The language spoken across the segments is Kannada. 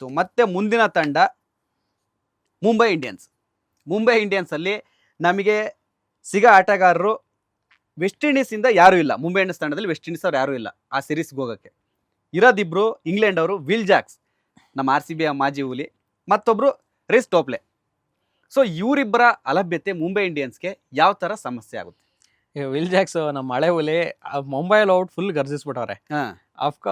ಆಯಿತು. ಮತ್ತೆ ಮುಂದಿನ ತಂಡ ಮುಂಬೈ ಇಂಡಿಯನ್ಸ್. ಮುಂಬೈ ಇಂಡಿಯನ್ಸಲ್ಲಿ ನಮಗೆ ಸಿಗೋ ಆಟಗಾರರು ವೆಸ್ಟ್ ಇಂಡೀಸಿಂದ ಯಾರೂ ಇಲ್ಲ. ಮುಂಬೈ ಇಂಡಿಯನ್ಸ್ ತಂಡದಲ್ಲಿ ವೆಸ್ಟ್ ಇಂಡೀಸ್ ಅವ್ರು ಯಾರೂ ಇಲ್ಲ ಆ ಸೀರೀಸ್ಗೆ ಹೋಗೋಕ್ಕೆ. ಇರೋದಿಬ್ರು ಇಂಗ್ಲೆಂಡ್ ಅವರು, ವಿಲ್ ಜಾಕ್ಸ್ ನಮ್ಮ RCB ಮಾಜಿ ಹುಲಿ, ಮತ್ತೊಬ್ಬರು ರಿಸ್ ಟೋಪ್ಲೆ. ಸೊ ಇವರಿಬ್ಬರ ಅಲಭ್ಯತೆ ಮುಂಬೈ ಇಂಡಿಯನ್ಸ್ಗೆ ಯಾವ ಥರ ಸಮಸ್ಯೆ ಆಗುತ್ತೆ? ವಿಲ್ ಜಾಕ್ಸ್ ನಮ್ಮ ಹಳೆ ಹುಲಿ ಮುಂಬೈಲಿ ಔಟ್ ಫುಲ್ ಗರ್ಜಿಸ್ಬಿಟ್ಟವ್ರೆ.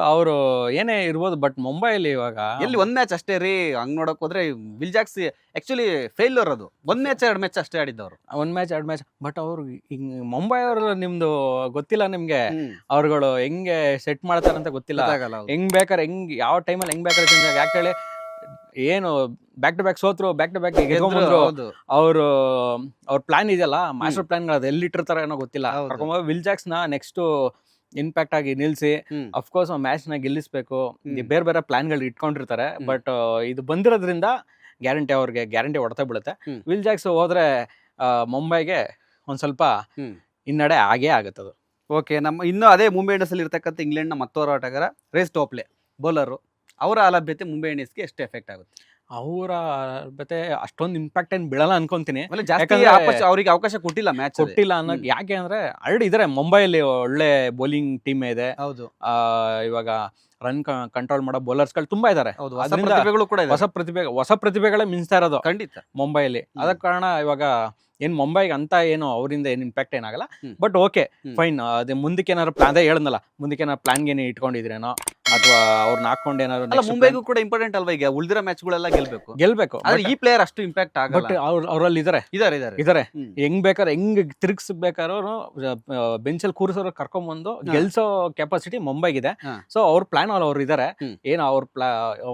ಅವರು ಏನೇ ಇರ್ಬೋದು, ಬಟ್ ಮುಂಬೈಲಿ ಇವಾಗ ಎಲ್ಲಿ ಒಂದ್ ಮ್ಯಾಚ್ ಅಷ್ಟೇ ರೀ. ಹಂಗ್ ನೋಡಕ್ ಹೋದ್ರೆ ವಿಲ್ ಜಾಕ್ಸ್ ಆಕ್ಚುಲಿ ಫೇಲ್ಯೂರ್. ಅದು ಒಂದ್ ಮ್ಯಾಚ್ 2 ಮ್ಯಾಚ್ ಅಷ್ಟೇ ಆಡಿದ್ದವ್ರು, 1 ಮ್ಯಾಚ್ 2 ಮ್ಯಾಚ್. ಬಟ್ ಅವ್ರು ಹಿಂಗ್ ಮುಂಬೈ ಅವರು ನಿಮ್ದು ಗೊತ್ತಿಲ್ಲ ನಿಮ್ಗೆ, ಅವ್ರುಗಳು ಹೆಂಗೆ ಸೆಟ್ ಮಾಡ್ತಾರಂತ ಗೊತ್ತಿಲ್ಲ. ಹೆಂಗ್ ಬೇಕಾದ್ರೆ ಯಾವ ಟೈಮಲ್ಲಿ ಹೆಂಗ್ ಬೇಕಾದ್ರೆ ಚೇಂಜ್ ಆಗಿ. ಯಾಕೆ ಹೇಳಿ, ಏನು ಬ್ಯಾಕ್ ಟು ಬ್ಯಾಕ್ ಸೋತ್ರು, ಬ್ಯಾಕ್ ಟು ಬ್ಯಾಕ್ ಗೆದ್ಕೊಂಡ್ಬಂದ್ರು. ಅವ್ರ ಪ್ಲಾನ್ ಇದೆಯಲ್ಲ, ಮಾಸ್ಟರ್ ಪ್ಲಾನ್ ಎಲ್ಲಿ ಇಟ್ಟಿರ್ತಾರ ಏನೋ ಗೊತ್ತಿಲ್ಲ. ವಿಲ್ ಜಾಕ್ಸ್ ನ ನೆಕ್ಸ್ಟ್ ಇಂಪ್ಯಾಕ್ಟ್ ಆಗಿ ನಿಲ್ಸಿ ಅಫ್ಕೋರ್ಸ್ ಮ್ಯಾಚ್ ನ ಗೆಲ್ಲಿಸ್ಬೇಕು. ಬೇರೆ ಬೇರೆ ಪ್ಲಾನ್ ಗಳು ಇಟ್ಕೊಂಡಿರ್ತಾರೆ. ಬಟ್ ಇದು ಬಂದಿರೋದ್ರಿಂದ ಗ್ಯಾರಂಟಿ ಹೊಡ್ತಾ ಬೀಳುತ್ತೆ. ವಿಲ್ ಜಾಕ್ಸ್ ಹೋದ್ರೆ ಮುಂಬೈಗೆ ಒಂದ್ ಸ್ವಲ್ಪ ಹಿನ್ನಡೆ ಆಗೇ ಆಗುತ್ತದು. ಓಕೆ, ನಮ್ಮ ಇನ್ನು ಅದೇ ಮುಂಬೈ ಇಂಡಿಯನ್ಸ್ ಅಲ್ಲಿ ಇರ್ತಕ್ಕಂಥ ಇಂಗ್ಲೆಂಡ್ ನ ಮತ್ತೋರ ಆಟಗಾರ ರೇಸ್ ಟೋಪ್ಲೆ ಬೌಲರು. ಅವರ ಅಲಭ್ಯತೆ ಮುಂಬೈ ಇಂಡಿಯನ್ಸ್ಗೆ ಎಷ್ಟು ಎಫೆಕ್ಟ್ ಆಗುತ್ತೆ? ಅವರ ಮತ್ತೆ ಅಷ್ಟೊಂದು ಇಂಪ್ಯಾಕ್ಟ್ ಏನ್ ಬೀಳಲ್ಲ ಅನ್ಕೊಂತೀನಿ. ಅವ್ರಿಗೆ ಅವಕಾಶ ಕೊಟ್ಟಿಲ್ಲ ಅನ್ನೋದು. ಯಾಕೆ ಅಂದ್ರೆ ಆಲ್ರೆಡಿ ಇದಾರೆ ಮುಂಬೈಲಿ ಒಳ್ಳೆ ಬೌಲಿಂಗ್ ಟೀಮ್ ಇದೆ. ಹೌದು, ಇವಾಗ ರನ್ ಕಂಟ್ರೋಲ್ ಮಾಡೋ ಬೌಲರ್ಸ್ ಗಳು ತುಂಬಾ ಇದಾರೆ. ಹೊಸ ಪ್ರತಿಭೆಗಳೇ ಮಿಂಚ್ತಾ ಇರೋದು ಖಂಡಿತ ಮುಂಬೈಲಿ. ಅದ ಕಾರಣ ಇವಾಗ ಏನ್ ಮುಂಬೈಗೆ ಅಂತ ಏನು ಅವರಿಂದ ಏನ್ ಇಂಪ್ಯಾಕ್ಟ್ ಏನಾಗಲ್ಲ. But okay fine. ಅದೇ ಮುಂದಕ್ಕೆ ಏನಾದ್ರು ಪ್ಲಾನ್, ಅದೇ ಹೇಳದ್ನಲ್ಲ, ಮುಂದಕ್ಕೆ ಏನಾದ್ರು ಪ್ಲಾನ್ ಏನೇ ಇಟ್ಕೊಂಡಿದ್ರೇನೋ ಅಥವಾ ಅವ್ರನ್ನ ಹಾಕೊಂಡು ಏನಾದ್ರು. ಮುಂಬೈಗೂ ಕೂಡ ಇಂಪಾರ್ಟೆಂಟ್ ಅಲ್ವಾ? ಈಗ ಉಳಿದಿರೋ ಮ್ಯಾಚ್ ಗಳೆಲ್ಲ ಗೆಲ್ಬೇಕು. ಈ ಪ್ಲೇಯರ್ ಅಷ್ಟು ಇಂಪ್ಯಾಕ್ಟ್ ಆಗಲ್ಲ. ಬಟ್ ಅವ್ರಲ್ಲಿ ಇದಾರೆ ಹೆಂಗ್ ಬೇಕಾದ್ರೆ ಹೆಂಗ್ ತಿರುಗಿಸ್ಬೇಕಾದ್ರು ಬೆಂಚಲ್ಲಿ ಕೂರಿಸೋರು ಕರ್ಕೊಂಡ್ಬಂದು ಗೆಲ್ಸೋ ಕೆಪಾಸಿಟಿ ಮುಂಬೈಗಿದೆ. ಸೊ ಅವ್ರ ಪ್ಲಾನ್ ಅವ್ರು ಇದಾರೆ. ಏನು ಅವ್ರ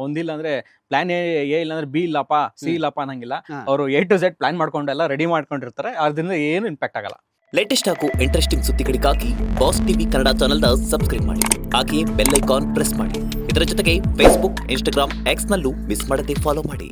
ಒಂದಿಲ್ಲ ಅಂದ್ರೆ ಪ್ಲಾನ್ ಎ ಇಲ್ಲ ಅಂದ್ರೆ ಬಿ ಇಲ್ಲಪ್ಪ, ಸಿ ಇಲ್ಲಪ್ಪ ಅನ್ನಂಗಿಲ್ಲ. ಅವರು A to Z ಪ್ಲಾನ್ ಮಾಡ್ಕೊಂಡೆಲ್ಲ ರೆಡಿ ಮಾಡ್ಕೊಂಡಿರ್ತಾರೆ. ಅದರಿಂದ ಏನು ಇಂಪ್ಯಾಕ್ಟ್ ಆಗಲ್ಲ. ಲೇಟೆಸ್ಟ್ ಹಾಗೂ ಇಂಟ್ರೆಸ್ಟಿಂಗ್ ಸುದ್ದಿಗಳಿಗಾಗಿ ಬಾಸ್ ಟಿವಿ ಕನ್ನಡ ಚಾನೆಲ್ನ ಸಬ್ಸ್ಕ್ರೈಬ್ ಮಾಡಿ. ಹಾಗೆಯೇ ಬೆಲ್ ಐಕಾನ್ ಪ್ರೆಸ್ ಮಾಡಿ. ಇದರ ಜೊತೆಗೆ ಫೇಸ್ಬುಕ್, ಇನ್ಸ್ಟಾಗ್ರಾಮ್, ಎಕ್ಸ್ ನಲ್ಲೂ ಮಿಸ್ ಮಾಡದೆ ಫಾಲೋ ಮಾಡಿ.